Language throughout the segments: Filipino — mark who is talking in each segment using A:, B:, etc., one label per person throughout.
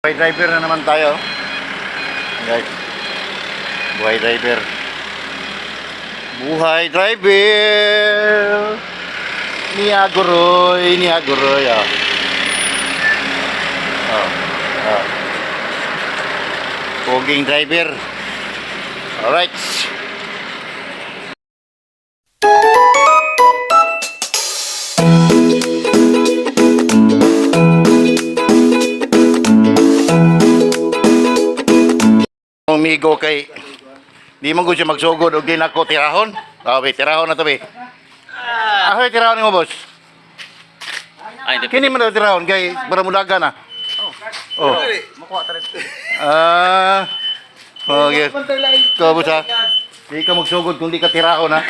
A: Buhay driver na naman tayo. Guys. Buhay driver. Buhay driver. Niaguroy, ah. Oh. Poging driver. Alright. Umigo kay di man gud siya magsugod og di nako tirahon. Be, tirahon na to be. Ahoy tirahon mo boss.
B: Ay,
A: Kini man daw tirahon kay para mulaga na. Oh.
B: makuha ta rin.
A: Okay. Ko boss ha. Di ka magsugod kung di ka tirahon ha.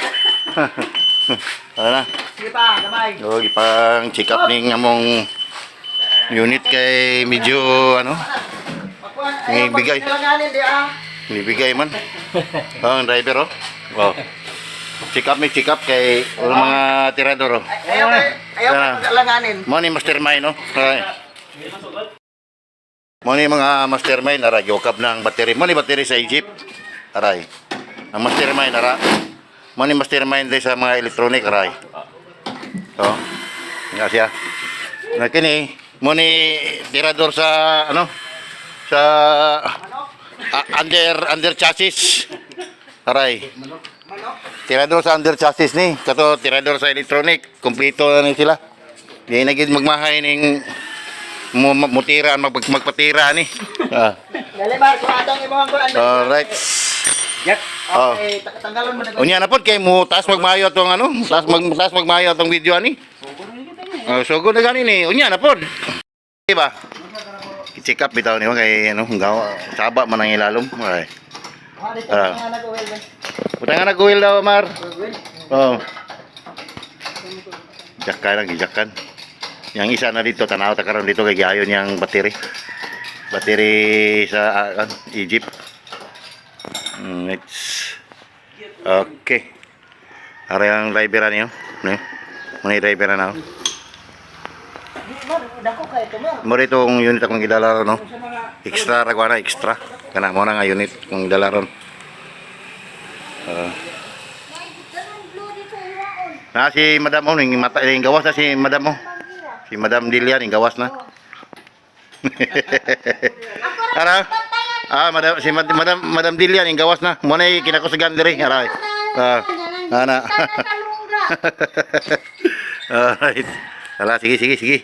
A: Ano na?
C: Sige pa, gamay.
A: Oh, ipang check up ning among unit kay medyo ano, bigay.
C: Langanin di ah.
A: Ibigay man. Ang driver oh. Wow. Check up kay mga tirador oh.
C: Ayaw langanin.
A: Mo ni mastermind no. Mo ni mga mastermind ara yokap ng battery. Mo ni battery sa Egypt. Aray. Ang mastermind ara. Mo ni mastermind din sa mga electronic aray. Oh. Nga siya. Na kini mo ni tirador sa ano? Sa under chassis. Aray. Tirador sa under chassis ni. Kato tirador sa electronic. Kompleto na ni sila. Di na gid magmahay ning mutira magpatira ni.
C: Dali ba ko atong imong ko
A: Alright.
C: Yak.
A: Oh.
C: Okay, tanggalon mo na.
A: Unya na pod kay mo taas magmayo tong ano? Taas magmayo tong video ani. Sugod na gani ni. Unya na pod. Diba? I-check up bitaw niyo kay ano, gawa saba man ang ilalom. Ay. Utang na guwil daw, Mar. Oh. Jakan. Yang isa na dito tanaw ta karon dito kay giayon yang battery. Battery sa Egypt. Next. Okay. Are yang driver niyo, no? Mga driver na.
C: Dako kay to mo.
A: Mo dito ang unit akong gidala no. Extra ragwana extra. Kana mo na nga unit kung gidala ron. Na si Madam mo ning mata ning gawas na si Madam mo. Si Madam Dilia ning gawas na. Ara. Madam si Madam Dilia ning gawas na. Mo nay kinakusagan diri. Ara. Ana. Alright. Ala sige.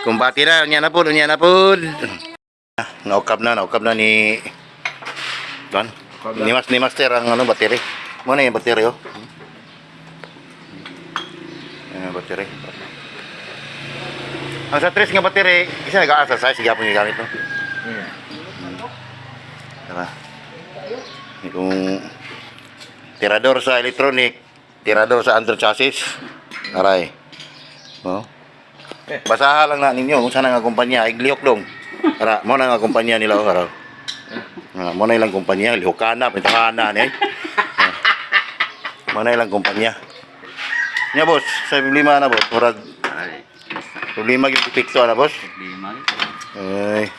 A: Kumbati na unya na pud. Naukap na ni Don. Ni master ang ano battery. Mo na yung battery oh. Battery. Ang sa tres nga battery, isa nag-aasa sa sige apon gamit no. Tara. Kung tirador sa electronic, tirador sa under chassis. Aray. Oh. Basaha lang na ninyo kung saan ang kumpanya, iglihok dong. Ara, mo na nga kumpanya nila araw. Mo na ilang kumpanya, lihokana, pintahana ni. Mo na ilang kumpanya. Nya boss, sa problema na boss, murag problema yung pikto na boss. Ay.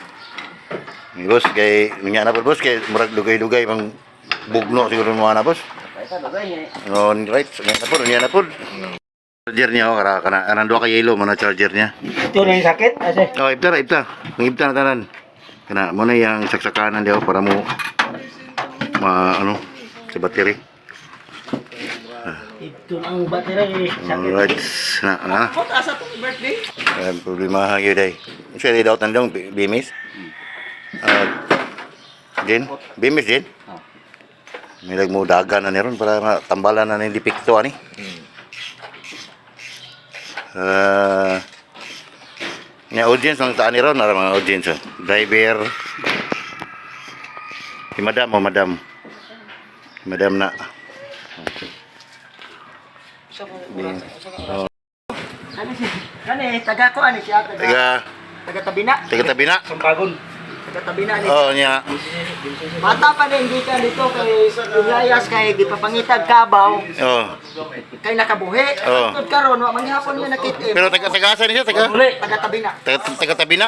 A: Ni boss kay nya na boss kay murag lugay-lugay mang bugno siguro mo na boss. On right, nya na po. Charger niya kana anang duha ka yellow mo na charger niya.
C: Ito na yung sakit ase.
A: Oh, ibta. Ang ibta na tanan. Kana mo na yang saksakanan diyo para mo ano sa battery.
C: Ito ang battery sakit.
A: Alright. Na.
C: Kung asa tong birthday?
A: Problema gyud ay. Siya di daw tandong bimis. Din, bimis din. May mo dagan na niron para tambalan na ni dipikto ani. Nya audience ang taan ni ron ara mga audience driver si madam na
C: Kani taga ko ani siya taga tabina.
A: taga tabina
C: Sampagon. Katabi na ni.
A: Oh, niya.
C: Bata pa din di ka dito kay Ilayas kay gipapangitag kabaw
A: Oh.
C: kay nakabuhi.
A: Oo.
C: Tod karon wa manghapon nga nakitim.
A: Pero taga-asa niya, taga
C: Taga-tabi na.
A: taga-tabi na.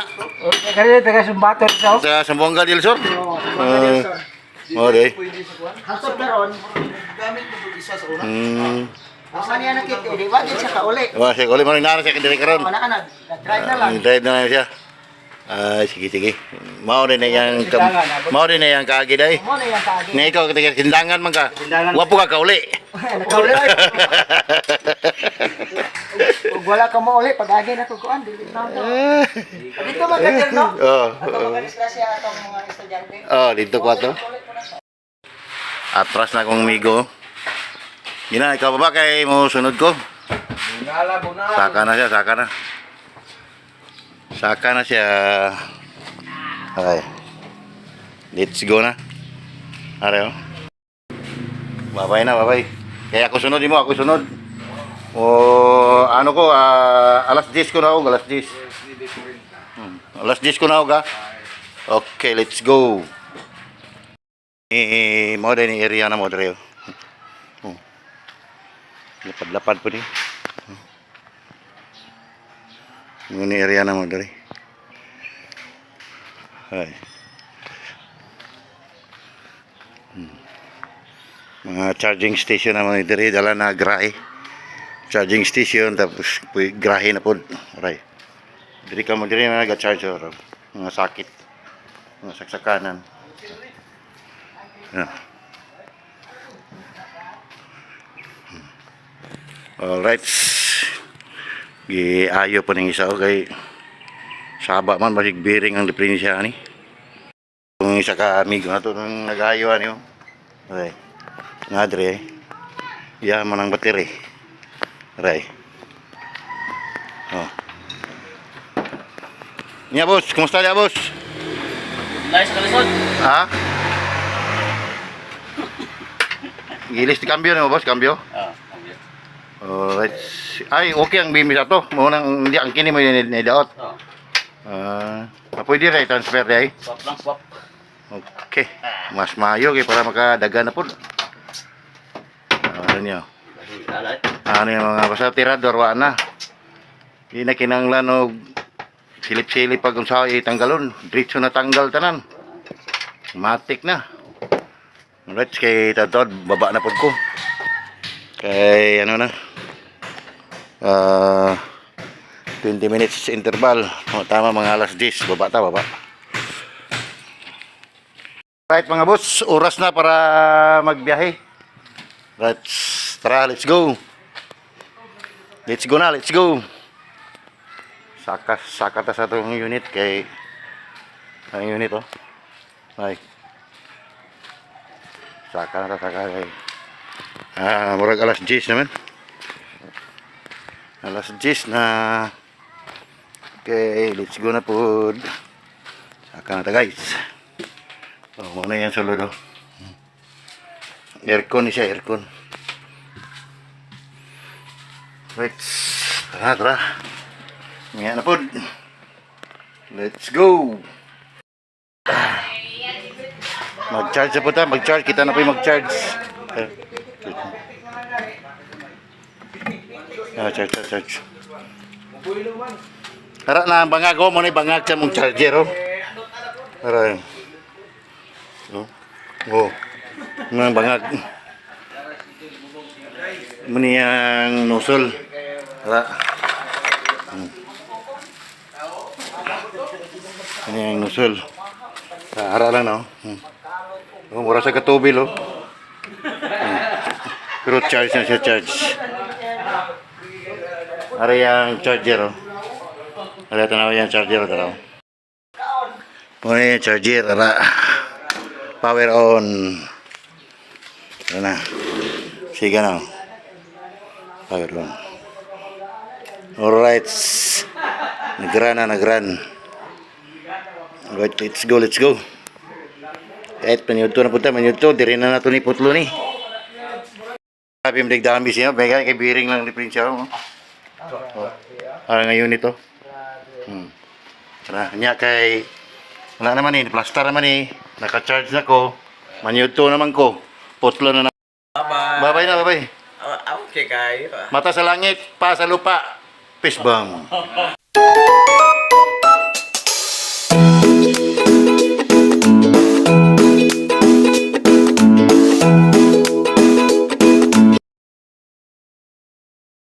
C: Kaya taga Sumbato daw.
A: Sa Sambuanga del Sur.
C: Oo.
A: Oh, di.
C: Hantod karon. Asa niya nakitim, di wa gid siya kauli.
A: Wah, sige, ulit mo rin nara siya kandiri karon.
C: Oo, na drive na lang.
A: Drive na lang siya. Ay, sige. Mao din na yang kaagi day.
C: Mo na yan kaagi.
A: Nga ikaw, katiga sindangan man ka. Wapo ka kauli.
C: Nakauli ay. Ug wala ka mo uli pag agi na ko kuan dili na to. Dito magadir no?
A: Oh.
C: Ato mag-disgrasya atong mga estudyante.
A: Oh, dito ko ato. Atras na kong migo. Gina, ikaw pa ba kay mo sunod ko? Saka na siya. Saka na siya. Okay. Let's go na. Are oh. Babay. Kaya ako sunod mo, ako sunod. O ano ko, alas 10 ko na ako, alas 10. Alas 10 ko na ako ga. Okay, let's go. Mo din ni area na mo dre. Lapad po ni. Ini area na mo dre. Ay. Mga charging station naman diri dala na grahe. Charging station tapos grahe na pod. Aray. Diri ka mo diri na naga-charge mga sakit. Mga saksakanan. Yeah. Alright. Giayo pa ning isa kay saba man basig bearing ang diferensya ani. Kung isa ka amigo na to nang nagayo ani oh. Okay. Ngadre. Ya man ang battery. Aray. Oh. Nya boss, kumusta ya boss?
B: Nice kalisod.
A: Ha? Gilis di cambio mo boss, cambio? Alright. Ay, okay ang bimis ato. Munang hindi ang kini mo yung nidaot. Pwede rin transfer di ay.
B: Swap.
A: Okay. Mas mayo kay para makadaga na po. Ano niyo? Ano yung mga basta tirador wa na. Di na kinanglan og silip-silip pag unsa itanggalon. Diretso na tanggal tanan. Matik na. Alright, kay tatod baba na pod ko. Kay ano na. 20 minutes interval. Tama mga alas 10. Baba. Right mga boss, oras na para magbiyahe. Tara, let's go. Let's go. Saka ta sa itong unit kay ang unit oh. Ay. Saka kay murag alas 10 naman. Alas 10 na. Okay, let's go na po. Saka na ta guys. Oh, muna yan sulod oh. Aircon siya, aircon. Right. Tara. Ngayon na po. Let's go. Mag-charge na po tayo. Mag-charge. Kita na po yung mag-charge. Charge. Tara na, bangag ko. Muna yung bangag sa mong charger oh. Tara. Oh. Mga bangag. Muna yung nozzle. Tara. Ano yung nozzle? Hara lang no. Mura sa katubil oh. Pero charge na siya, charge. Hara yung charger oh. Hara tanaw yung charger tanaw. Muna yung charger. Hara. Power on. Hara na. Sige na. Power on. Alright. Nagran. Right, let's go. Kahit panyod to na punta, diri na nato ni putlo ni. Sabi mo dami siya, bagay kay bearing lang diferensya mo. Ngayon ito. Tara, nya kay Wala naman eh, plaster naman eh. Naka-charge na ko. Manyuto naman ko. Putlo na naman. Bye-bye na, bye-bye.
D: Okay kayo.
A: Mata sa langit, pa sa lupa. Peace bomb.